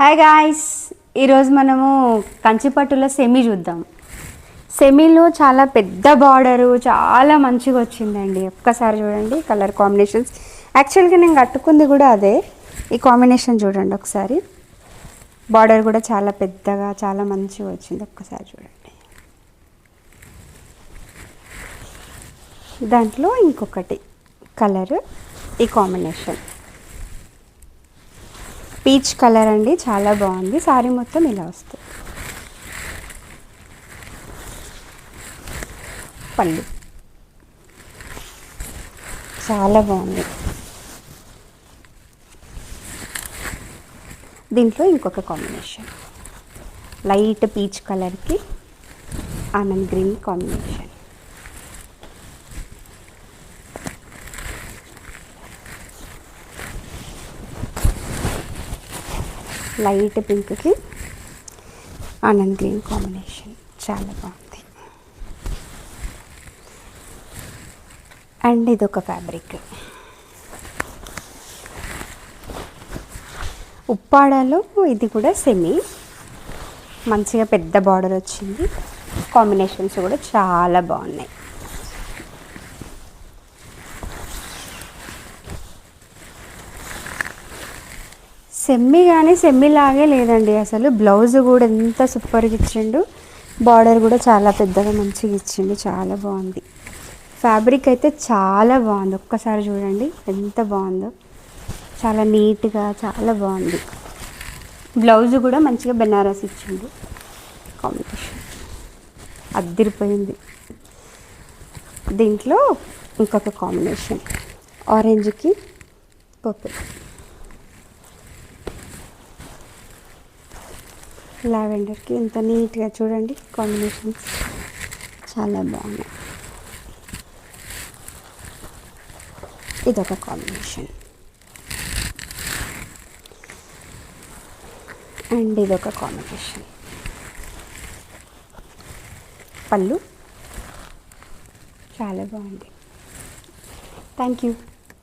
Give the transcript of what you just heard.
Hi guys, ఈరోజు మనము కంచిపట్టులో semi చూద్దాం. సెమీలో చాలా పెద్ద బార్డరు, చాలా మంచిగా వచ్చిందండి. ఒక్కసారి చూడండి కలర్ కాంబినేషన్స్. యాక్చువల్గా నేను కట్టుకుంది కూడా అదే. ఈ కాంబినేషన్ చూడండి ఒకసారి. బార్డర్ కూడా చాలా పెద్దగా, చాలా మంచిగా వచ్చింది. ఒక్కసారి చూడండి. దాంట్లో ఇంకొకటి కలర్, ఈ కాంబినేషన్ పీచ్ కలర్ అండి, చాలా బాగుంది. సారీ మొత్తం ఇలా వస్తుంది. పళ్ళు చాలా బాగుంది. దీంట్లో ఇంకొక కాంబినేషన్ లైట్ పీచ్ కలర్కి ఆనంద్ గ్రీన్ కాంబినేషన్. లైట్ పింక్కి ఆనంద్ గ్రీన్ కాంబినేషన్ చాలా బాగుంది. అండ్ ఇదొక ఫ్యాబ్రిక్ ఉప్పాడలో, ఇది కూడా సెమీ మంచిగా పెద్ద బార్డర్ వచ్చింది. కాంబినేషన్స్ కూడా చాలా బాగున్నాయి. సెమ్మీ కానీ సెమ్మీలాగే లేదండి అసలు. బ్లౌజ్ కూడా ఎంత సూపర్గా ఇచ్చిండు. బార్డర్ కూడా చాలా పెద్దగా మంచిగా ఇచ్చిండు, చాలా బాగుంది. ఫ్యాబ్రిక్ అయితే చాలా బాగుంది. ఒక్కసారి చూడండి ఎంత బాగుందో. చాలా నీట్గా చాలా బాగుంది. బ్లౌజ్ కూడా మంచిగా బెనారస్ ఇచ్చిండు. కాంబినేషన్ అద్దిరిపోయింది. దీంట్లో ఇంకొక కాంబినేషన్ ఆరెంజ్కి పర్పుల్, లావెండర్కి ఎంత నీట్గా చూడండి. కాంబినేషన్స్ చాలా బాగున్నాయి. ఇదొక కాంబినేషన్ అండ్ ఇదొక కాంబినేషన్. పళ్ళు చాలా బాగుంది. Thank you.